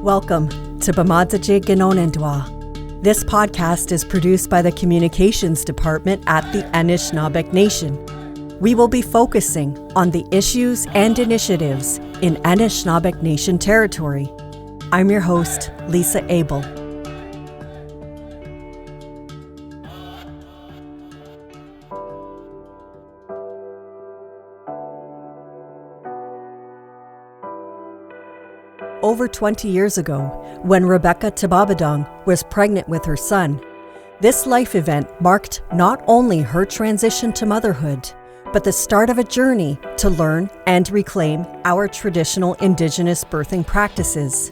Welcome to B'madzaje Ginonendwa. This podcast is produced by the Communications Department at the Anishinaabeg Nation. We will be focusing on the issues and initiatives in Anishinaabeg Nation territory. I'm your host, Lisa Abel. Over 20 years ago, when Rebecca Tababadong was pregnant with her son, this life event marked not only her transition to motherhood, but the start of a journey to learn and reclaim our traditional Indigenous birthing practices.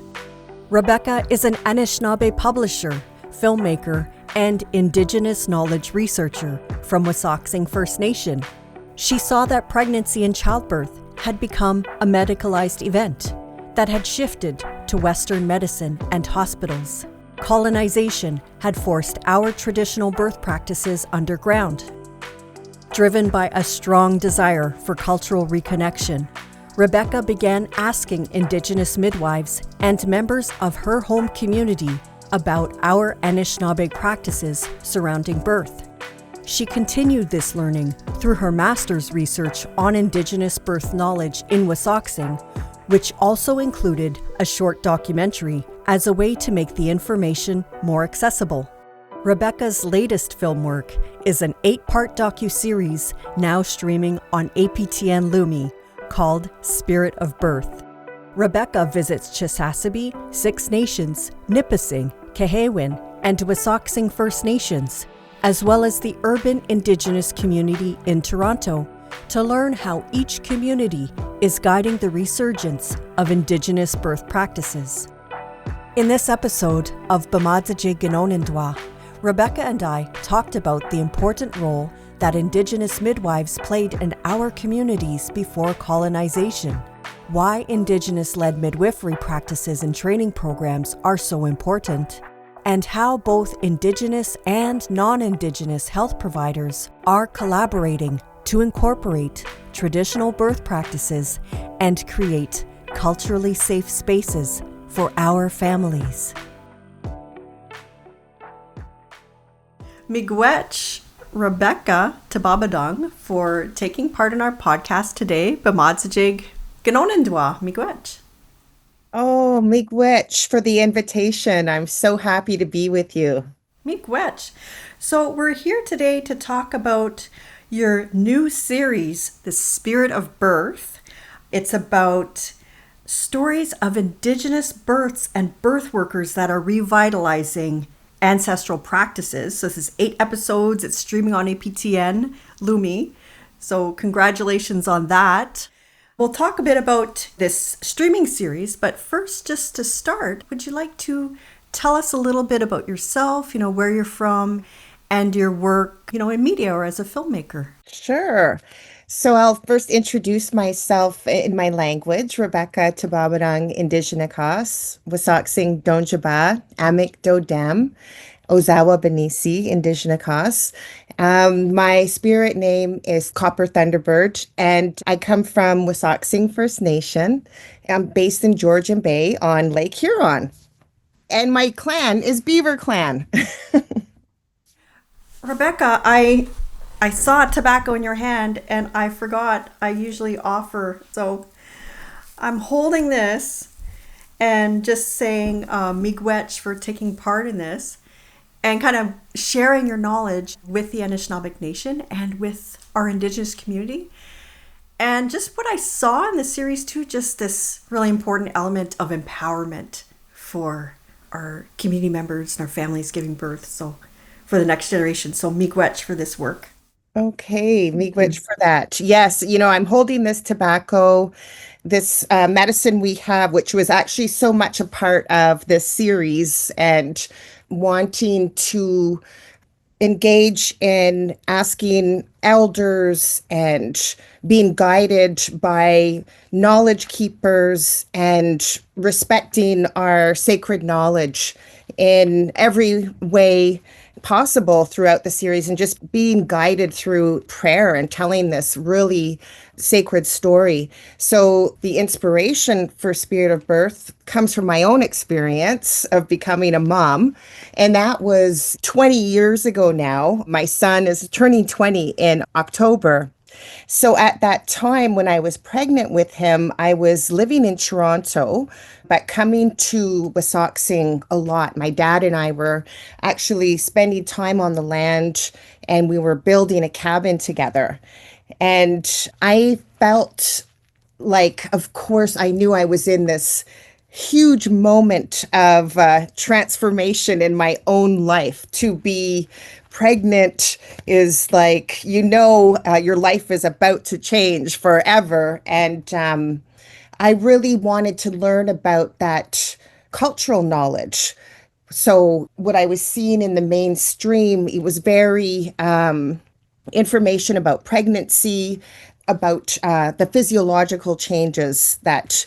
Rebecca is an Anishinaabe publisher, filmmaker, and Indigenous knowledge researcher from Wasauksing First Nation. She saw that pregnancy and childbirth had become a medicalized event that had shifted to Western medicine and hospitals. Colonization had forced our traditional birth practices underground. Driven by a strong desire for cultural reconnection, Rebecca began asking Indigenous midwives and members of her home community about our Anishinaabe practices surrounding birth. She continued this learning through her master's research on Indigenous birth knowledge in Wasauksing, which also included a short documentary as a way to make the information more accessible. Rebecca's latest film work is an 8-part docuseries now streaming on APTN Lumi called Spirit of Birth. Rebecca visits Chisasibi, Six Nations, Nipissing, Kehewin, and Wasauksing First Nations, as well as the urban Indigenous community in Toronto, to learn how each community is guiding the resurgence of Indigenous birth practices. In this episode of B'madzaje Ginonendwa, Rebecca and I talked about the important role that Indigenous midwives played in our communities before colonization, why Indigenous-led midwifery practices and training programs are so important, and how both Indigenous and non-Indigenous health providers are collaborating to incorporate traditional birth practices and create culturally safe spaces for our families. Miigwech Rebecca Tababadong for taking part in our podcast today. B'madzaje Ginonendwa. Miigwech. Oh, miigwech for the invitation. I'm so happy to be with you. Miigwech. So we're here today to talk about your new series, The Spirit of Birth. It's about stories of Indigenous births and birth workers that are revitalizing ancestral practices. So this is 8 episodes. It's streaming on APTN Lumi. So congratulations on that. We'll talk a bit about this streaming series, but first, just to start, would you like to tell us a little bit about yourself, where you're from, and your work, in media or as a filmmaker? Sure. So I'll first introduce myself in my language, Rebecca Tababadong Indigenakas, Wasauksing Donjaba, Amik Dodam, Ozawa Benisi Indigenakas. My spirit name is Copper Thunderbird, and I come from Wasauksing First Nation. I'm based in Georgian Bay on Lake Huron. And my clan is Beaver Clan. Rebecca, I saw tobacco in your hand and I forgot I usually offer. So I'm holding this and just saying miigwech for taking part in this and kind of sharing your knowledge with the Anishinaabeg Nation and with our Indigenous community. And just what I saw in the series too, just this really important element of empowerment for our community members and our families giving birth. So for the next generation. So miigwech for this work. Okay, miigwech for that. Yes, I'm holding this tobacco, this medicine we have, which was actually so much a part of this series, and wanting to engage in asking elders and being guided by knowledge keepers and respecting our sacred knowledge in every way possible throughout the series and just being guided through prayer and telling this really sacred story. So the inspiration for Spirit of Birth comes from my own experience of becoming a mom. And that was 20 years ago now. My son is turning 20 in October. So at that time, when I was pregnant with him, I was living in Toronto, but coming to Wissahickon a lot. My dad and I were actually spending time on the land and we were building a cabin together. And I felt like, of course, I knew I was in this huge moment of transformation in my own life. To be pregnant is like, your life is about to change forever. And I really wanted to learn about that cultural knowledge. So, what I was seeing in the mainstream, it was very information about pregnancy, about the physiological changes that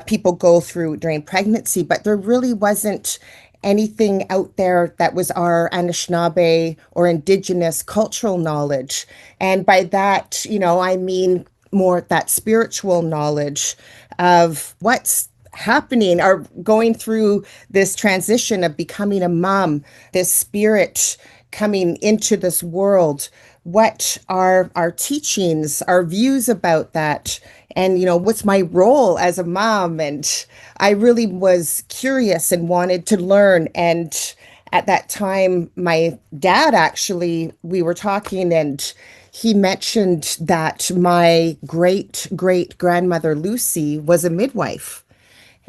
people go through during pregnancy, but there really wasn't anything out there that was our Anishinaabe or Indigenous cultural knowledge. And by that, I mean more that spiritual knowledge of what's happening or going through this transition of becoming a mom, this spirit coming into this world. What are our teachings, our views about that? And, what's my role as a mom? And I really was curious and wanted to learn. And at that time, my dad actually, we were talking and he mentioned that my great great grandmother Lucy was a midwife.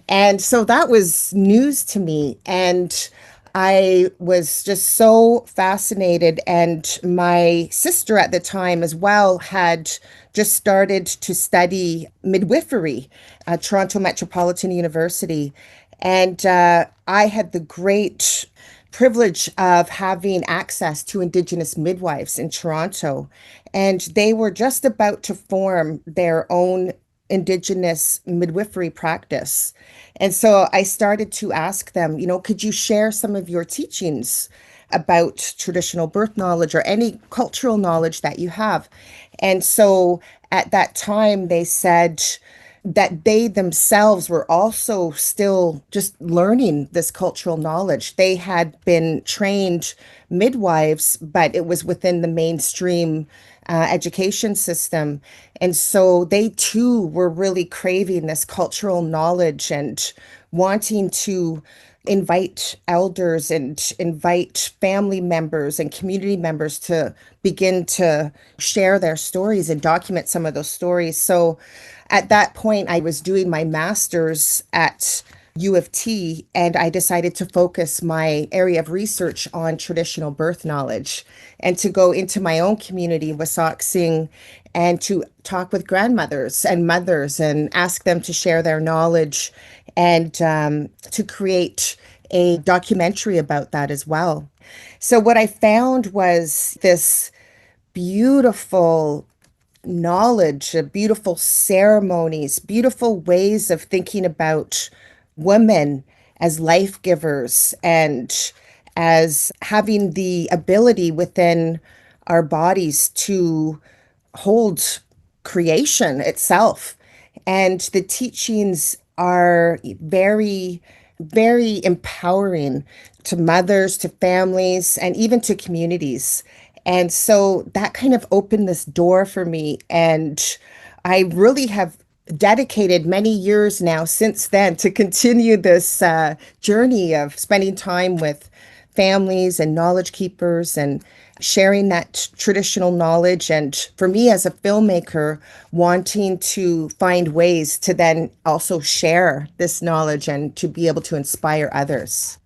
And so that was news to me. And I was just so fascinated. And my sister at the time as well had just started to study midwifery at Toronto Metropolitan University. And I had the great privilege of having access to Indigenous midwives in Toronto. And they were just about to form their own Indigenous midwifery practice. And so I started to ask them, could you share some of your teachings about traditional birth knowledge or any cultural knowledge that you have? And so at that time, they said that they themselves were also still just learning this cultural knowledge. They had been trained midwives, but it was within the mainstream education system. And so they too were really craving this cultural knowledge and wanting to invite elders and invite family members and community members to begin to share their stories and document some of those stories. So at that point, I was doing my master's at U of T, and I decided to focus my area of research on traditional birth knowledge and to go into my own community, Wissahickon, and to talk with grandmothers and mothers and ask them to share their knowledge and to create a documentary about that as well. So what I found was this beautiful knowledge, beautiful ceremonies, beautiful ways of thinking about women as life givers and as having the ability within our bodies to hold creation itself. And the teachings are very, very empowering to mothers, to families, and even to communities. And so that kind of opened this door for me. And I really have dedicated many years now since then to continue this journey of spending time with families and knowledge keepers and sharing that traditional knowledge. And for me as a filmmaker, wanting to find ways to then also share this knowledge and to be able to inspire others.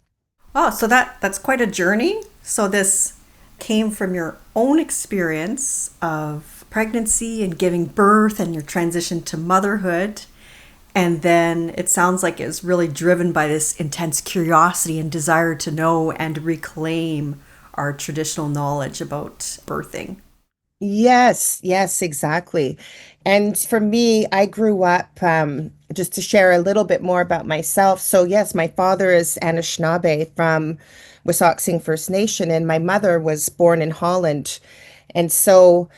Oh, so that's quite a journey. So this came from your own experience of pregnancy and giving birth and your transition to motherhood. And then it sounds like it was really driven by this intense curiosity and desire to know and reclaim our traditional knowledge about birthing. Yes, yes, exactly. And for me, I grew up, just to share a little bit more about myself. So, yes, my father is Anishinaabe from Wissahickon First Nation, and my mother was born in Holland. And so,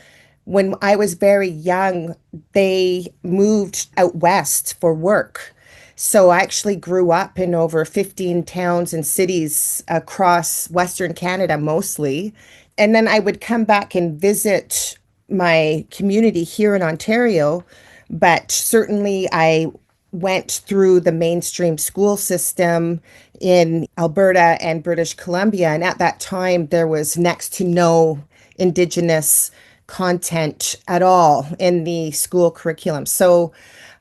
when I was very young, they moved out west for work. So I actually grew up in over 15 towns and cities across Western Canada mostly. And then I would come back and visit my community here in Ontario. But certainly I went through the mainstream school system in Alberta and British Columbia. And at that time, there was next to no Indigenous content at all in the school curriculum. So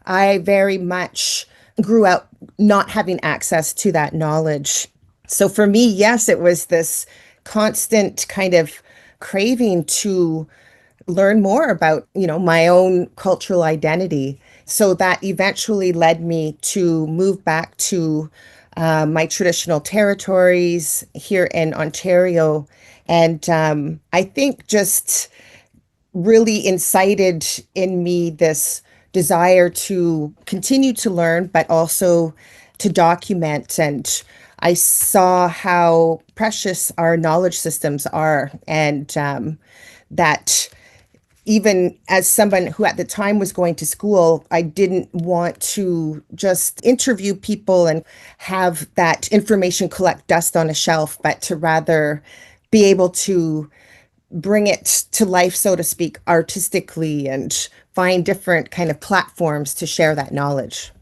I very much grew up not having access to that knowledge. So for me, yes, it was this constant kind of craving to learn more about, my own cultural identity. So that eventually led me to move back to my traditional territories here in Ontario. And I think just really incited in me this desire to continue to learn, but also to document. And I saw how precious our knowledge systems are, and that even as someone who at the time was going to school, I didn't want to just interview people and have that information collect dust on a shelf, but to rather be able to bring it to life, so to speak, artistically, and find different kind of platforms to share that knowledge.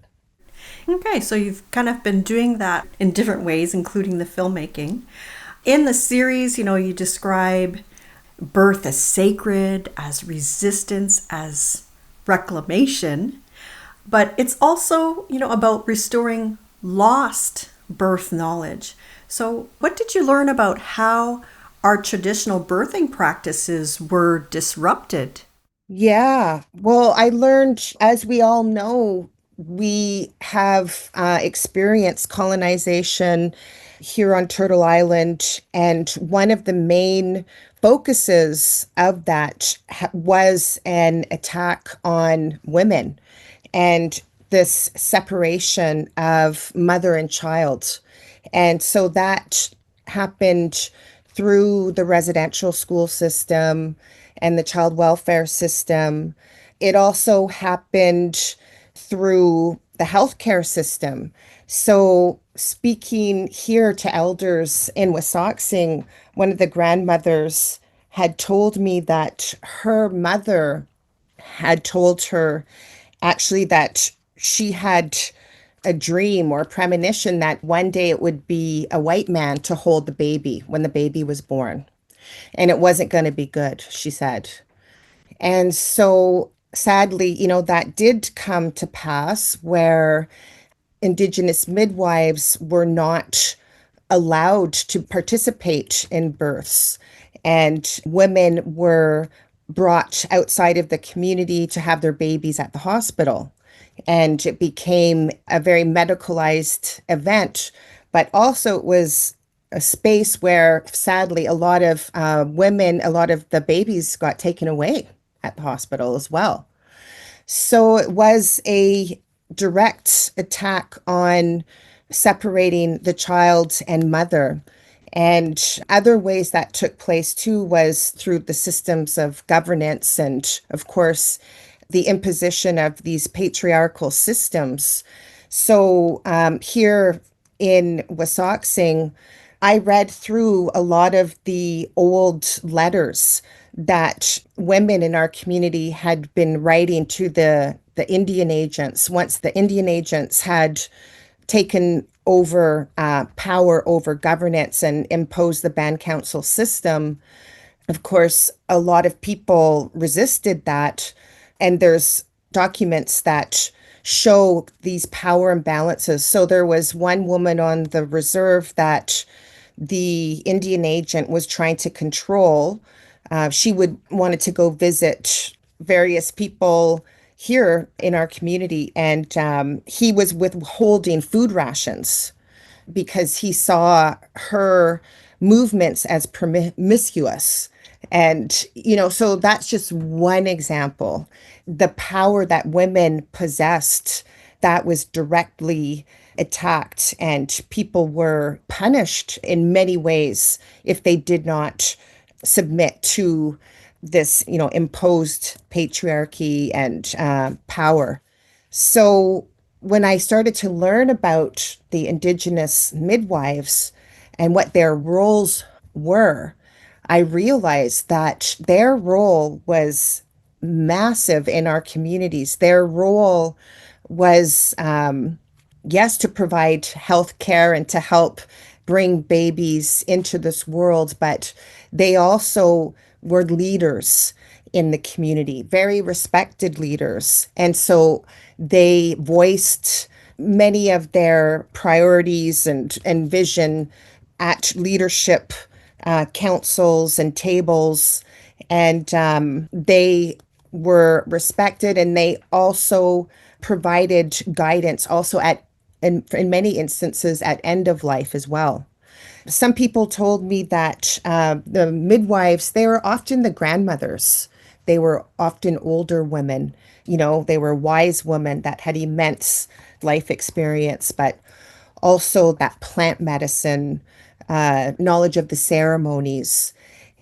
Okay, so you've kind of been doing that in different ways, including the filmmaking. In the series, you describe birth as sacred, as resistance, as reclamation, but it's also, about restoring lost birth knowledge. So, what did you learn about how our traditional birthing practices were disrupted? Yeah. Well, I learned, as we all know, we have experienced colonization here on Turtle Island. And one of the main focuses of that was an attack on women and this separation of mother and child. And so that happened through the residential school system and the child welfare system. It also happened through the healthcare system. So, speaking here to elders in Wissahickon, one of the grandmothers had told me that her mother had told her actually that she had a dream or a premonition that one day it would be a white man to hold the baby when the baby was born. And it wasn't going to be good, she said. And so sadly, that did come to pass where Indigenous midwives were not allowed to participate in births, and women were brought outside of the community to have their babies at the hospital. And it became a very medicalized event, but also it was a space where sadly a lot of women, a lot of the babies got taken away at the hospital as well. So it was a direct attack on separating the child and mother. And other ways that took place too was through the systems of governance and, of course, the imposition of these patriarchal systems. So here in Wissahickon, I read through a lot of the old letters that women in our community had been writing to the Indian agents once the Indian agents had taken over power over governance and imposed the band council system. Of course, a lot of people resisted that. And there's documents that show these power imbalances. So there was one woman on the reserve that the Indian agent was trying to control. She would wanted to go visit various people here in our community, and he was withholding food rations because he saw her movements as promiscuous. And, so that's just one example. The power that women possessed that was directly attacked, and people were punished in many ways if they did not submit to this, imposed patriarchy and power. So when I started to learn about the Indigenous midwives and what their roles were, I realized that their role was massive in our communities. Their role was, yes, to provide health care and to help bring babies into this world, but they also were leaders in the community, very respected leaders. And so they voiced many of their priorities and vision at leadership councils and tables. And they were respected, and they also provided guidance also in many instances at end of life as well. Some people told me that the midwives, they were often the grandmothers. They were often older women. They were wise women that had immense life experience, but also that plant medicine, knowledge of the ceremonies.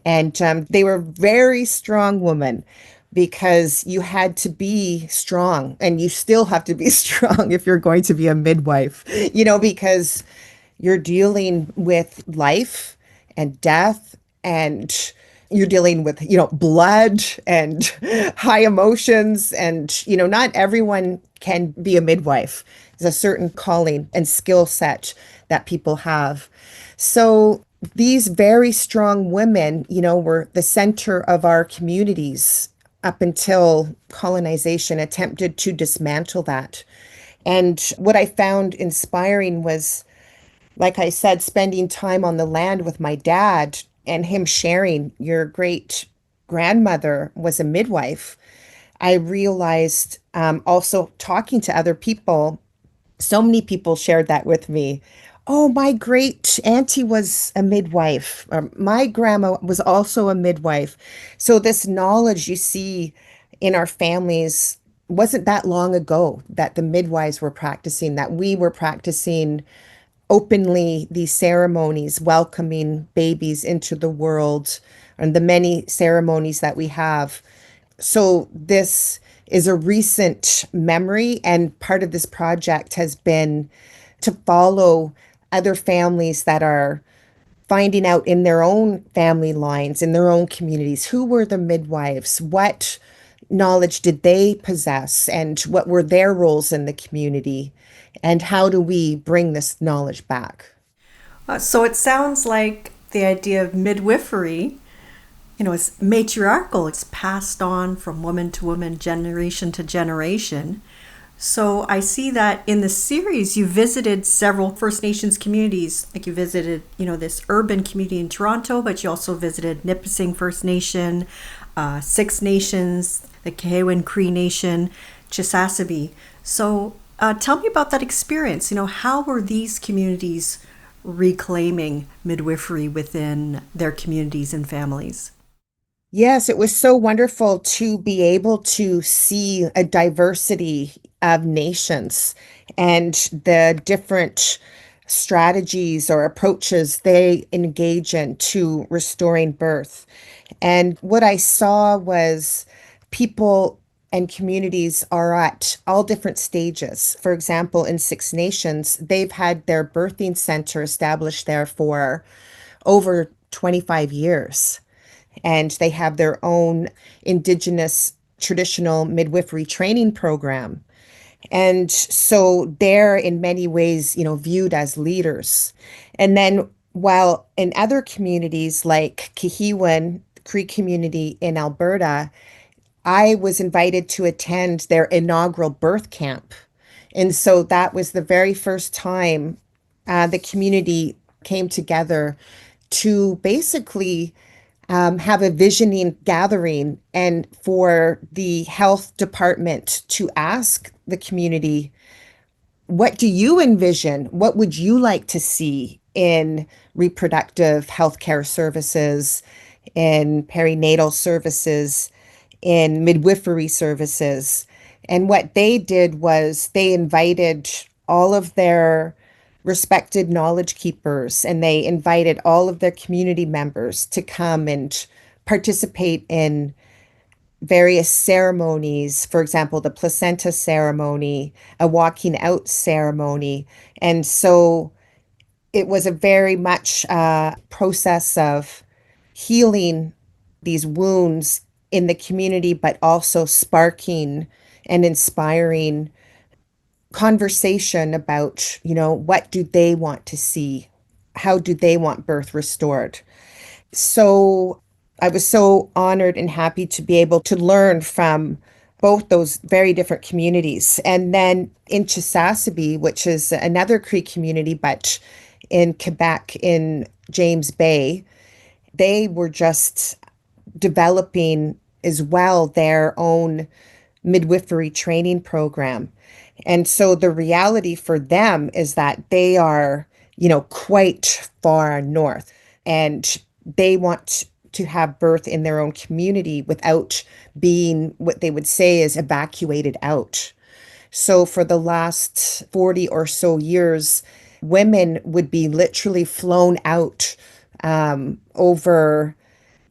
And they were very strong women, because you had to be strong, and you still have to be strong if you're going to be a midwife, because you're dealing with life and death, and you're dealing with, blood and high emotions. And, not everyone can be a midwife. There's a certain calling and skill set that people have. So these very strong women, were the center of our communities up until colonization attempted to dismantle that. And what I found inspiring was, like I said, spending time on the land with my dad and him sharing, your great grandmother was a midwife. I realized, also talking to other people, so many people shared that with me. Oh, my great auntie was a midwife. Or my grandma was also a midwife. So this knowledge you see in our families wasn't that long ago that the midwives were practicing, that we were practicing openly these ceremonies, welcoming babies into the world, and the many ceremonies that we have. So this is a recent memory, and part of this project has been to follow other families that are finding out in their own family lines, in their own communities, who were the midwives, what knowledge did they possess, and what were their roles in the community, and how do we bring this knowledge back? So it sounds like the idea of midwifery, is matriarchal. It's passed on from woman to woman, generation to generation. So I see that in the series, you visited several First Nations communities. Like you visited, this urban community in Toronto, but you also visited Nipissing First Nation, Six Nations, the Kehewin Cree Nation, Chisasibi. So tell me about that experience. How were these communities reclaiming midwifery within their communities and families? Yes, it was so wonderful to be able to see a diversity of nations and the different strategies or approaches they engage in to restoring birth. And what I saw was people and communities are at all different stages. For example, in Six Nations, they've had their birthing center established there for over 25 years. And they have their own Indigenous traditional midwifery training program. And so they're in many ways, viewed as leaders. And then while in other communities like Kehewin Cree community in Alberta, I was invited to attend their inaugural birth camp. And so that was the very first time the community came together to basically have a visioning gathering, and for the health department to ask the community, what do you envision? What would you like to see in reproductive healthcare services? in perinatal services, in midwifery services. And what they did was they invited all of their respected knowledge keepers and they invited all of their community members to come and participate in various ceremonies, for example, the placenta ceremony, a walking out ceremony. And so it was a very much process of healing these wounds in the community, but also sparking and inspiring conversation about, what do they want to see? How do they want birth restored? So I was so honored and happy to be able to learn from both those very different communities. And then in Chisasibi, which is another Cree community, but in Quebec, in James Bay, they were just developing as well their own midwifery training program. And so the reality for them is that they are, quite far north and they want to have birth in their own community without being what they would say is evacuated out. So for the last 40 or so years, women would be literally flown out over,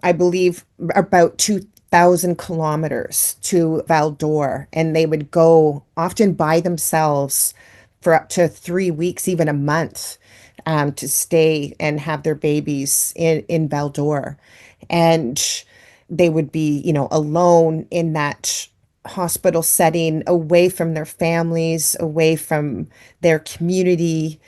I believe, about 2,000 kilometers to Val d'Or, and they would go often by themselves for up to 3 weeks, even a month, to stay and have their babies in Val d'Or. And they would be, alone in that hospital setting, away from their families, away from their community.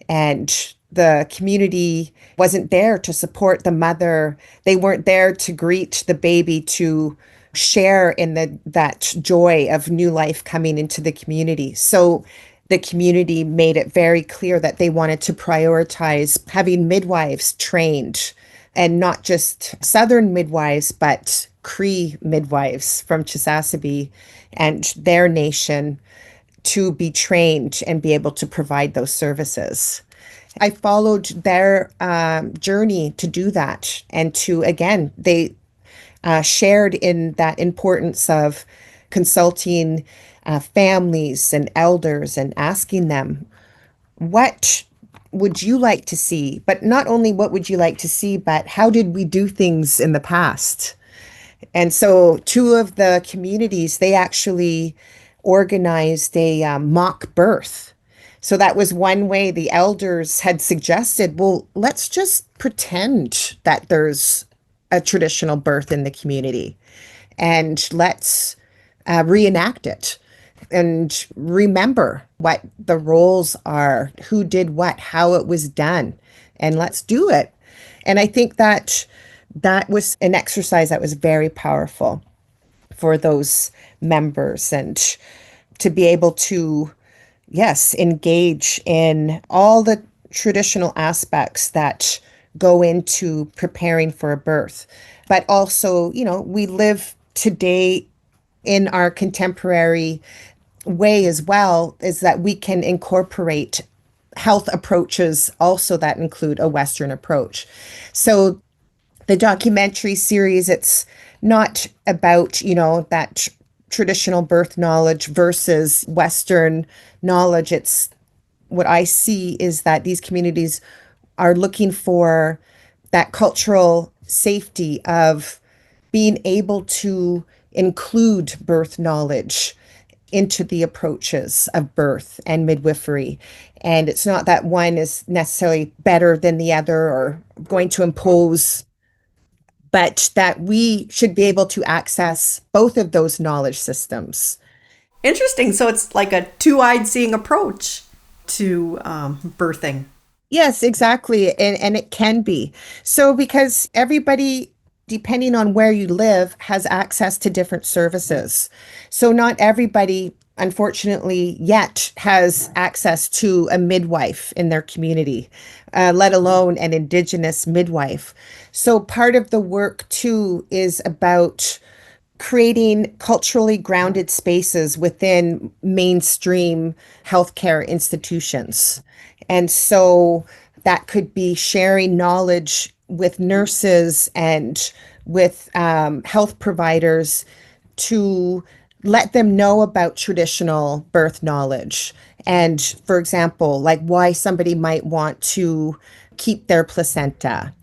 And the community wasn't there to support the mother. They weren't there to greet the baby, to share in that joy of new life coming into the community. So the community made it very clear that they wanted to prioritize having midwives trained, and not just Southern midwives, but Cree midwives from Chisasibi and their nation to be trained and be able to provide those services. I followed their journey to do that. And again, they shared in that importance of consulting families and elders and asking them, what would you like to see? But not only what would you like to see, but how did we do things in the past? And so two of the communities, they actually organized a mock birth. So that was one way the elders had suggested, well, let's just pretend that there's a traditional birth in the community and let's reenact it and remember what the roles are, who did what, how it was done, and let's do it. And I think that was an exercise that was very powerful for those members, and to be able to, yes, engage in all the traditional aspects that go into preparing for a birth. But also, we live today in our contemporary way as well, is that we can incorporate health approaches also that include a Western approach. So the documentary series, it's not about, that traditional birth knowledge versus Western knowledge. It's what I see is that these communities are looking for that cultural safety of being able to include birth knowledge into the approaches of birth and midwifery. And it's not that one is necessarily better than the other or going to impose, but that we should be able to access both of those knowledge systems. Interesting. So it's like a two-eyed seeing approach to birthing. Yes, exactly. And it can be. So because everybody, depending on where you live, has access to different services. So not everybody, unfortunately, yet has access to a midwife in their community, let alone an Indigenous midwife. So part of the work, too, is about creating culturally grounded spaces within mainstream healthcare institutions. And so that could be sharing knowledge with nurses and with health providers to let them know about traditional birth knowledge. And for example, like why somebody might want to keep their placenta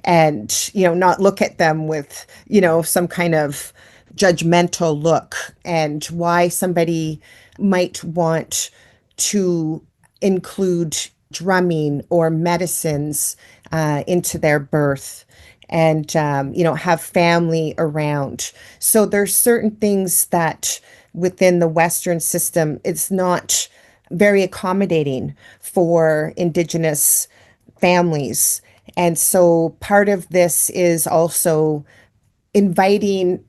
and, not look at them with, some kind of judgmental look, and why somebody might want to include drumming or medicines into their birth, and have family around. So there's certain things that within the Western system, it's not very accommodating for Indigenous families. And so part of this is also inviting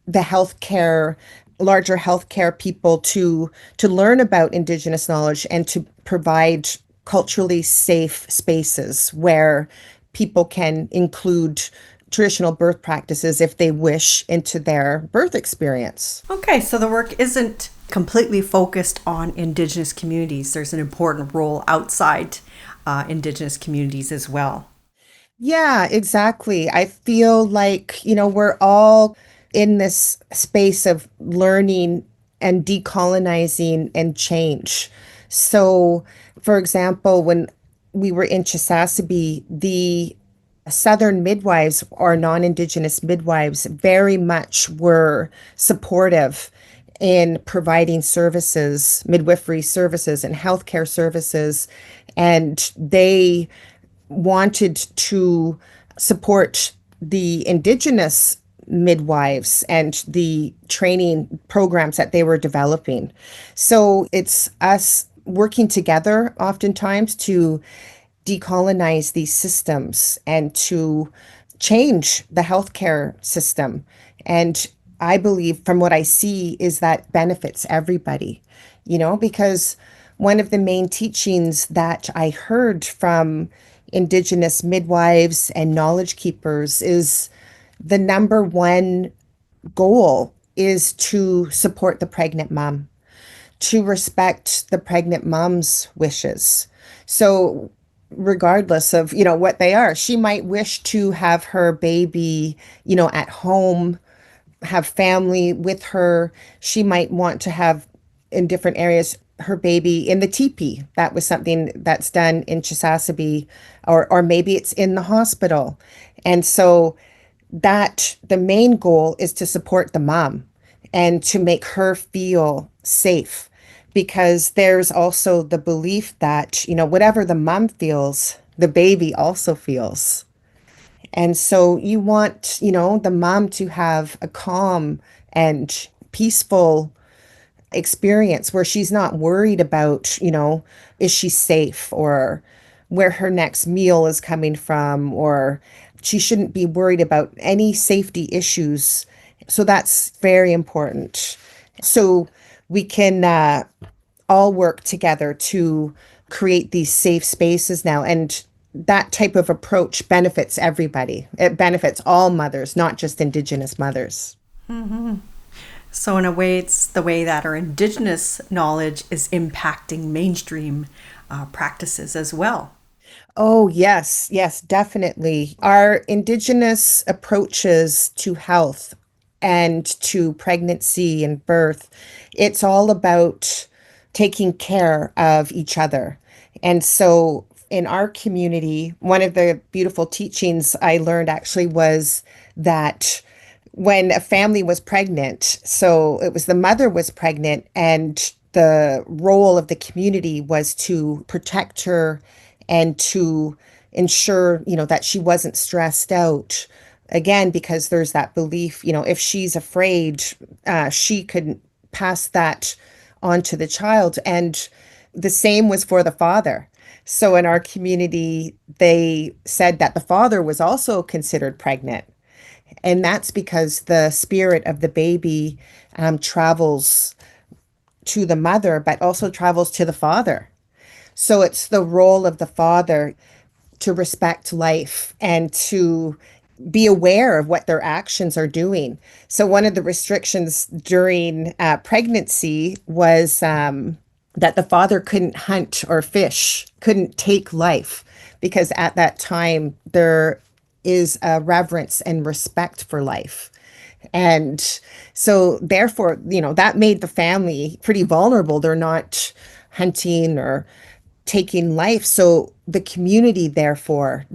the healthcare, larger healthcare people to learn about Indigenous knowledge and to provide culturally safe spaces where people can include traditional birth practices if they wish into their birth experience. Okay, so the work isn't completely focused on Indigenous communities. There's an important role outside Indigenous communities as well. Yeah, exactly. I feel like, we're all in this space of learning and decolonizing and change. So, for example, when we were in Chisasibi, the Southern midwives or non-Indigenous midwives very much were supportive in providing services, midwifery services and healthcare services. And they wanted to support the Indigenous midwives and the training programs that they were developing. So it's us working together oftentimes to decolonize these systems and to change the healthcare system. And I believe from what I see is that benefits everybody, because one of the main teachings that I heard from Indigenous midwives and knowledge keepers is the number one goal is to support the pregnant mom, to respect the pregnant mom's wishes. So regardless of, what they are, she might wish to have her baby, at home, have family with her. She might want to have in different areas her baby in the teepee. That was something that's done in Chisasibi, or maybe it's in the hospital. And so that the main goal is to support the mom and to make her feel safe, because there's also the belief that, whatever the mom feels, the baby also feels. And so you want, the mom to have a calm and peaceful experience where she's not worried about, is she safe, or where her next meal is coming from, or she shouldn't be worried about any safety issues. So that's very important. So we can all work together to create these safe spaces now. And that type of approach benefits everybody. It benefits all mothers, not just Indigenous mothers. Mm-hmm. So in a way, it's the way that our Indigenous knowledge is impacting mainstream practices as well. Oh, yes, yes, definitely. Our Indigenous approaches to health and to pregnancy and birth, it's all about taking care of each other. And so in our community, one of the beautiful teachings I learned actually was that when a family was pregnant, so it was the mother was pregnant, and the role of the community was to protect her and to ensure, that she wasn't stressed out. Again, because there's that belief, if she's afraid, she could pass that on to the child. And the same was for the father. So in our community, they said that the father was also considered pregnant. And that's because the spirit of the baby travels to the mother, but also travels to the father. So it's the role of the father to respect life and to be aware of what their actions are doing. So one of the restrictions during pregnancy was that the father couldn't hunt or fish, couldn't take life, because at that time there is a reverence and respect for life. And so, therefore, that made the family pretty vulnerable. They're not hunting or taking life. So, the community, therefore,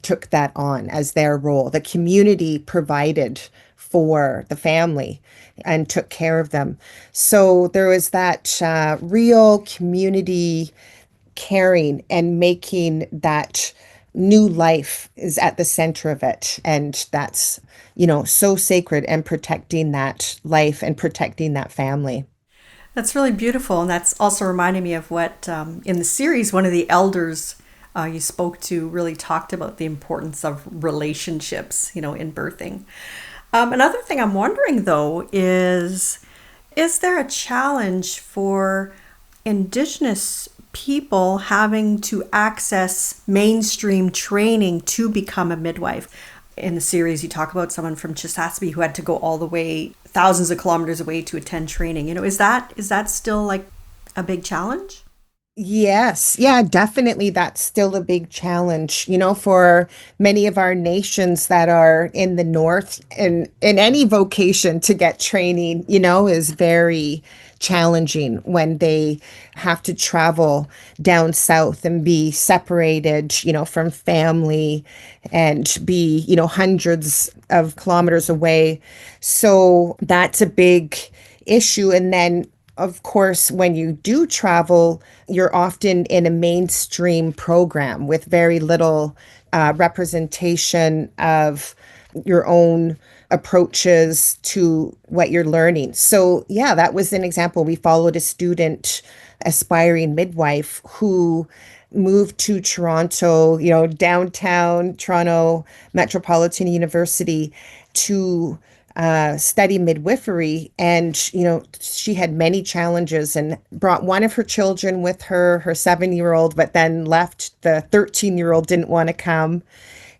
took that on as their role. The community provided for the family and took care of them. So, there was that real community caring and making that new life is at the center of it. And that's, so sacred, and protecting that life and protecting that family. That's really beautiful. And that's also reminding me of what in the series, one of the elders you spoke to really talked about the importance of relationships, in birthing. Another thing I'm wondering, though, is there a challenge for Indigenous people having to access mainstream training to become a midwife? In the series, you talk about someone from Chisasibi who had to go all the way thousands of kilometers away to attend training. Is that still like a big challenge? Yes, yeah, definitely. That's still a big challenge, for many of our nations that are in the north, and in any vocation to get training, is very challenging when they have to travel down south and be separated, from family, and be, hundreds of kilometers away. So that's a big issue. And then, of course, when you do travel, you're often in a mainstream program with very little representation of your own approaches to what you're learning. So, yeah, that was an example. We followed a student, aspiring midwife, who moved to Toronto, downtown Toronto Metropolitan University, to study midwifery. And, she had many challenges and brought one of her children with her, her 7-year-old, but then left. The 13-year-old didn't want to come.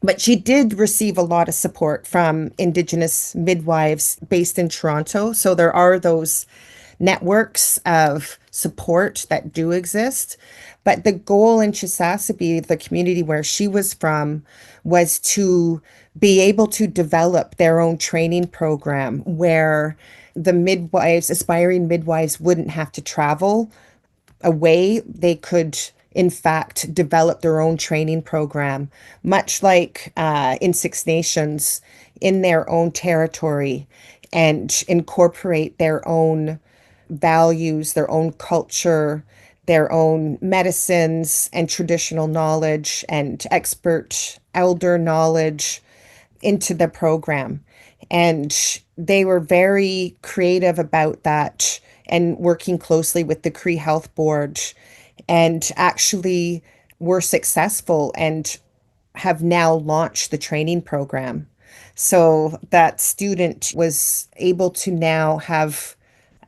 But she did receive a lot of support from Indigenous midwives based in Toronto. So there are those networks of support that do exist. But the goal in Chisasibi, the community where she was from, was to be able to develop their own training program where the midwives, aspiring midwives, wouldn't have to travel away. They could, in fact, develop their own training program, much like in Six Nations, in their own territory, and incorporate their own values, their own culture, their own medicines and traditional knowledge and expert elder knowledge into the program. And they were very creative about that and working closely with the Cree Health Board, and actually were successful and have now launched the training program. So that student was able to now have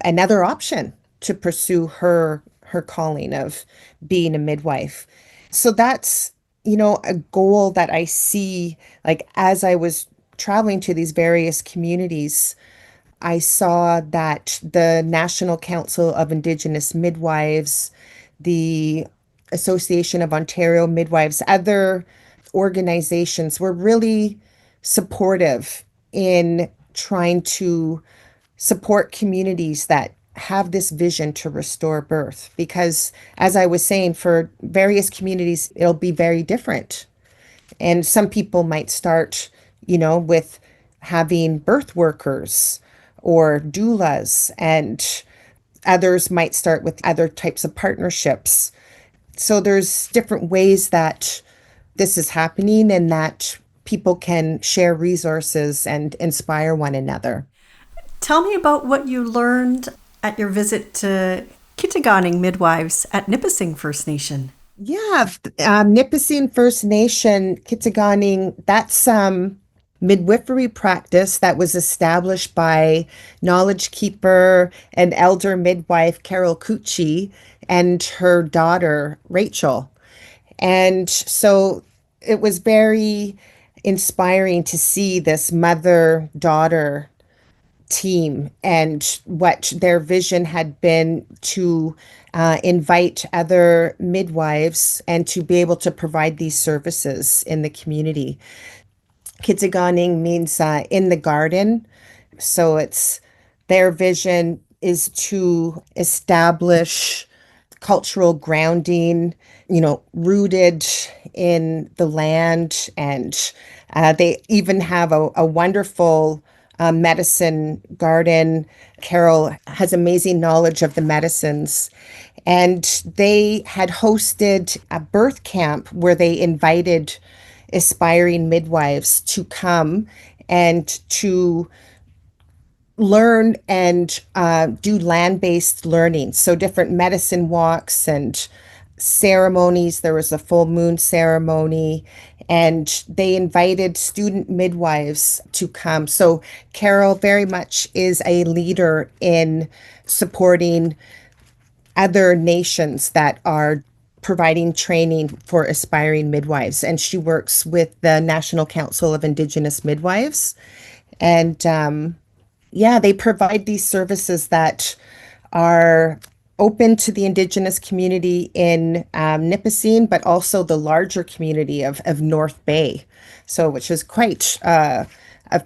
another option to pursue her calling of being a midwife. So that's, a goal that I see, like, as I was traveling to these various communities, I saw that the National Council of Indigenous Midwives, the Association of Ontario Midwives, other organizations were really supportive in trying to support communities that have this vision to restore birth. Because, as I was saying, for various communities, it'll be very different. And some people might start, with having birth workers or doulas, and others might start with other types of partnerships. So there's different ways that this is happening, and that people can share resources and inspire one another. Tell me about what you learned at your visit to Kitaganing midwives at Nipissing First Nation. Yeah, Nipissing First Nation, Kitaganing, that's midwifery practice that was established by knowledge keeper and elder midwife Carol Cucci and her daughter Rachel. And so it was very inspiring to see this mother-daughter team and what their vision had been to invite other midwives and to be able to provide these services in the community. Kitaganing means in the garden. So it's their vision is to establish cultural grounding, rooted in the land. And they even have a wonderful medicine garden. Carol has amazing knowledge of the medicines. And they had hosted a birth camp where they invited aspiring midwives to come and to learn and do land-based learning. So different medicine walks and ceremonies. There was a full moon ceremony, and they invited student midwives to come. So Carol very much is a leader in supporting other nations that are providing training for aspiring midwives. And she works with the National Council of Indigenous Midwives. And yeah, they provide these services that are open to the Indigenous community in Nipissing, but also the larger community of North Bay, so which is quite a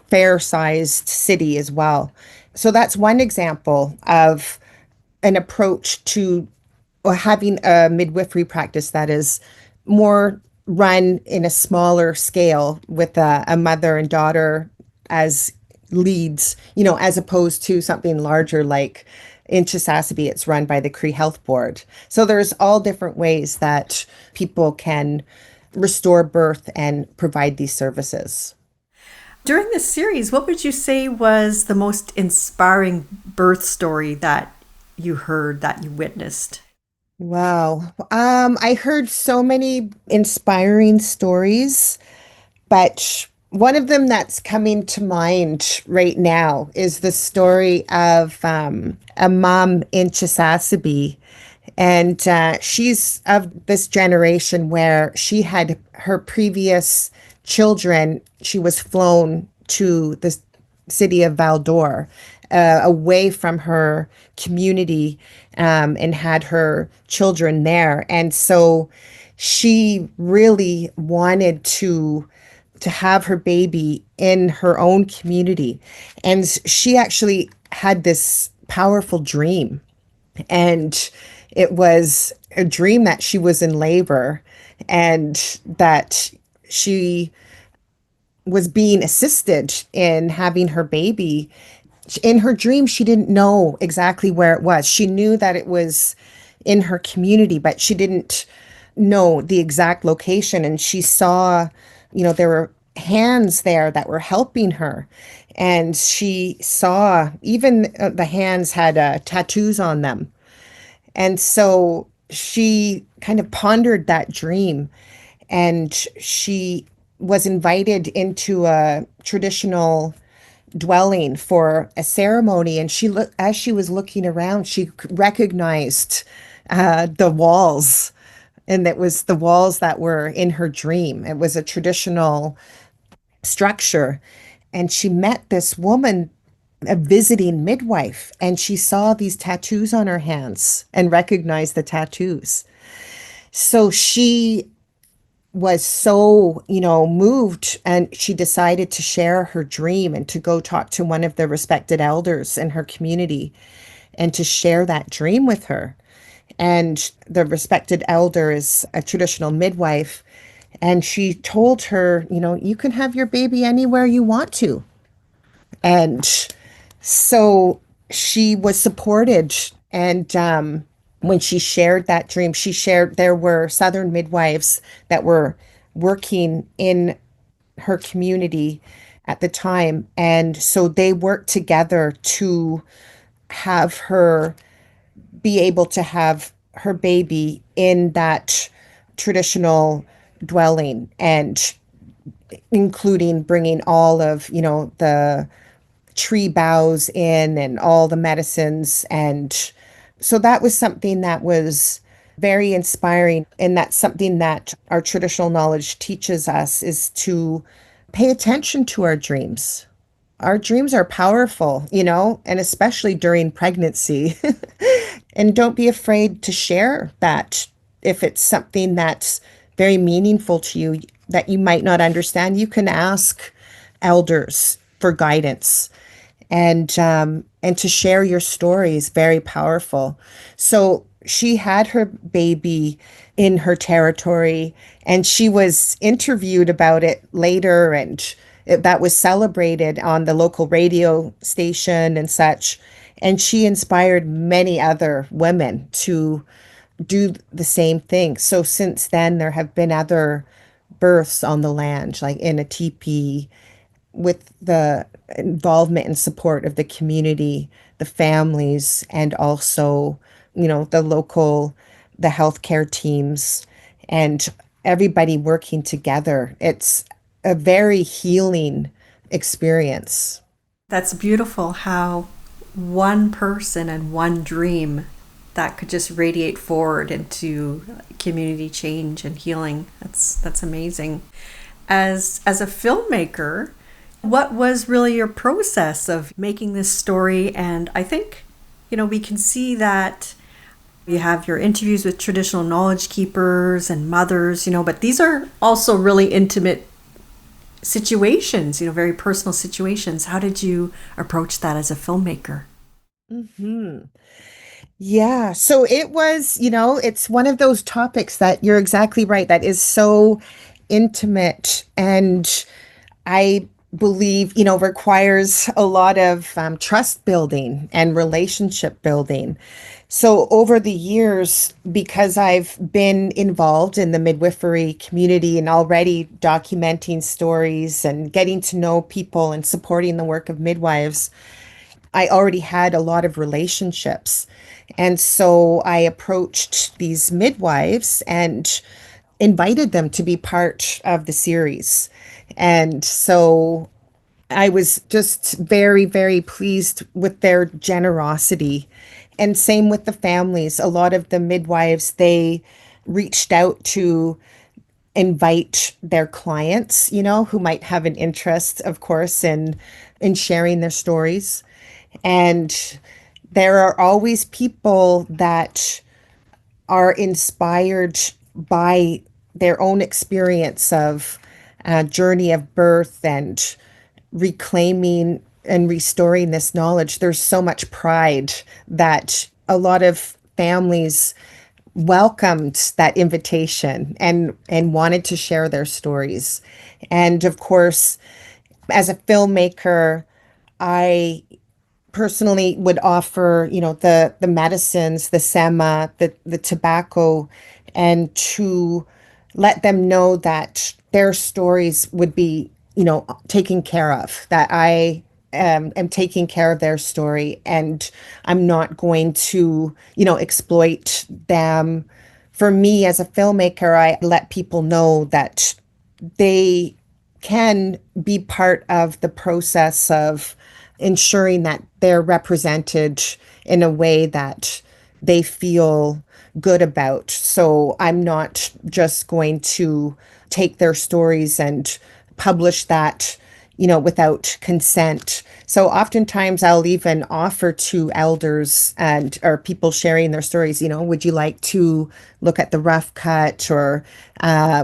fair-sized city as well. So that's one example of an approach to having a midwifery practice that is more run in a smaller scale with a mother and daughter as leads, as opposed to something larger like in Chisasibi, it's run by the Cree Health Board. So there's all different ways that people can restore birth and provide these services. During this series, what would you say was the most inspiring birth story that you heard, that you witnessed? Wow. I heard so many inspiring stories, but one of them that's coming to mind right now is the story of a mom in Chisasibi. And she's of this generation where she had her previous children, she was flown to the city of Val-d'Or, away from her community, and had her children there. And so she really wanted to have her baby in her own community. And she actually had this powerful dream. And it was a dream that she was in labor and that she was being assisted in having her baby. In her dream, she didn't know exactly where it was. She knew that it was in her community, but she didn't know the exact location. And she saw, there were hands there that were helping her. And she saw even the hands had tattoos on them. And so she kind of pondered that dream, and she was invited into a traditional dwelling for a ceremony. And as she was looking around, she recognized the walls, and it was the walls that were in her dream. It was a traditional structure. And she met this woman, a visiting midwife, and she saw these tattoos on her hands and recognized the tattoos. So she was so, moved, and she decided to share her dream and to go talk to one of the respected elders in her community and to share that dream with her. And the respected elder is a traditional midwife. And she told her, you can have your baby anywhere you want to. And so she was supported. And when she shared that dream, there were Southern midwives that were working in her community at the time. And so they worked together to have her be able to have her baby in that traditional dwelling, and including bringing all of, the tree boughs in and all the medicines. And so that was something that was very inspiring. And that's something that our traditional knowledge teaches us, is to pay attention to our dreams. Our dreams are powerful, and especially during pregnancy. And don't be afraid to share that. If it's something that's very meaningful to you that you might not understand, you can ask elders for guidance, and to share your story is very powerful. So she had her baby in her territory, and she was interviewed about it later, and that was celebrated on the local radio station and such. And she inspired many other women to do the same thing. So since then, there have been other births on the land, like in a teepee, with the involvement and support of the community, the families, and also, the healthcare teams, and everybody working together. It's a very healing experience. That's beautiful how one person and one dream that could just radiate forward into community change and healing. That's amazing. As a filmmaker, what was really your process of making this story? And I think, we can see that you have your interviews with traditional knowledge keepers and mothers, but these are also really intimate situations, very personal situations. How did you approach that as a filmmaker? Yeah, so it was, it's one of those topics that you're exactly right, that is so intimate, and I believe, requires a lot of trust building and relationship building. So over the years, because I've been involved in the midwifery community and already documenting stories and getting to know people and supporting the work of midwives, I already had a lot of relationships. And so I approached these midwives and invited them to be part of the series. And so I was just very, very pleased with their generosity. And same with the families. A lot of the midwives, they reached out to invite their clients, who might have an interest, of course, in sharing their stories. And there are always people that are inspired by their own experience of a journey of birth and reclaiming and restoring this knowledge. There's so much pride that a lot of families welcomed that invitation and wanted to share their stories. And of course, as a filmmaker, I personally would offer, the medicines, the sema, the tobacco, and to let them know that their stories would be, taken care of, that I am taking care of their story, and I'm not going to, exploit them. For me as a filmmaker, I let people know that they can be part of the process of ensuring that they're represented in a way that they feel good about. So I'm not just going to take their stories and publish that, without consent. So oftentimes I'll even offer to elders or people sharing their stories, would you like to look at the rough cut, or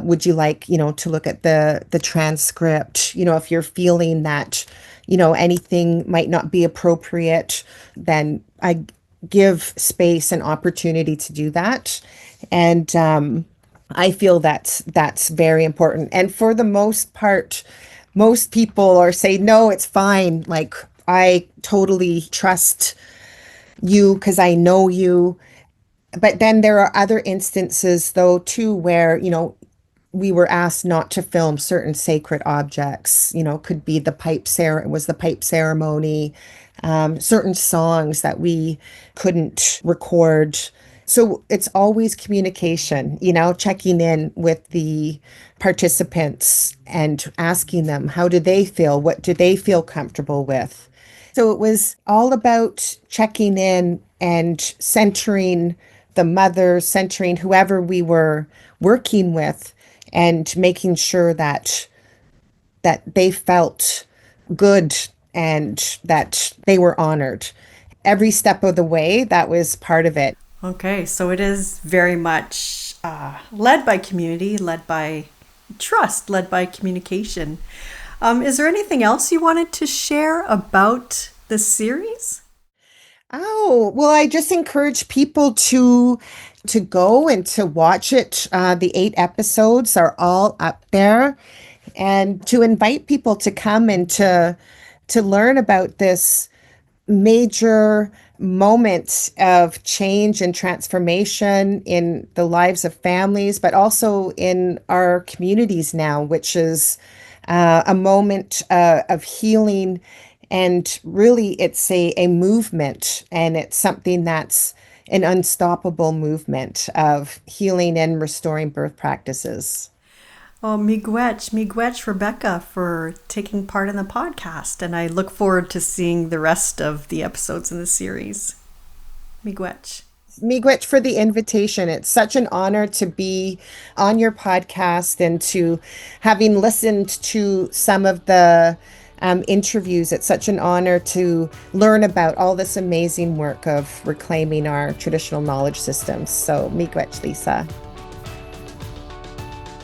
would you like, to look at the transcript? If you're feeling that, anything might not be appropriate, then I give space and opportunity to do that. And I feel that's very important. And for the most part, most people are saying, no, it's fine. Like, I totally trust you because I know you. But then there are other instances, though, too, where, we were asked not to film certain sacred objects. Could be the pipe ceremony, certain songs that we couldn't record. So it's always communication, checking in with the participants and asking them, how do they feel? What do they feel comfortable with? So it was all about checking in and centering the mother, centering whoever we were working with, and making sure that they felt good and that they were honored. Every step of the way, that was part of it. Okay, so it is very much led by community, led by trust, led by communication. Is there anything else you wanted to share about the series? Oh, well, I just encourage people to go and to watch it. The 8 episodes are all up there, and to invite people to come and to learn about this major moment of change and transformation in the lives of families, but also in our communities now, which is a moment of healing. And really, it's a movement, and it's something that's an unstoppable movement of healing and restoring birth practices. Oh, miigwech, Rebecca, for taking part in the podcast. And I look forward to seeing the rest of the episodes in the series. Miigwech. Miigwech for the invitation. It's such an honor to be on your podcast, and to having listened to some of the interviews. It's such an honor to learn about all this amazing work of reclaiming our traditional knowledge systems. So, miigwech, Lisa.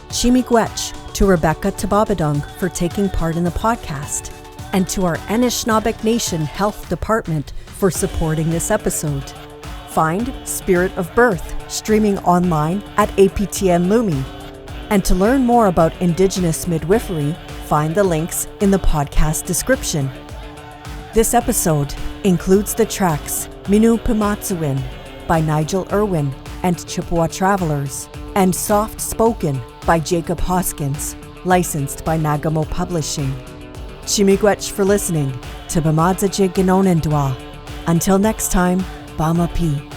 Miigwech to Rebecca Tababadong for taking part in the podcast, and to our Anishinaabe Nation Health Department for supporting this episode. Find Spirit of Birth streaming online at APTN Lumi. And to learn more about Indigenous midwifery, find the links in the podcast description. This episode includes the tracks Minu Pimatsuwin by Nigel Irwin and Chippewa Travelers, and Soft Spoken by Jacob Hoskins, licensed by Nagamo Publishing. Miigwech for listening to Bamadza Jig Ginonendwa. Until next time, Bama Pi.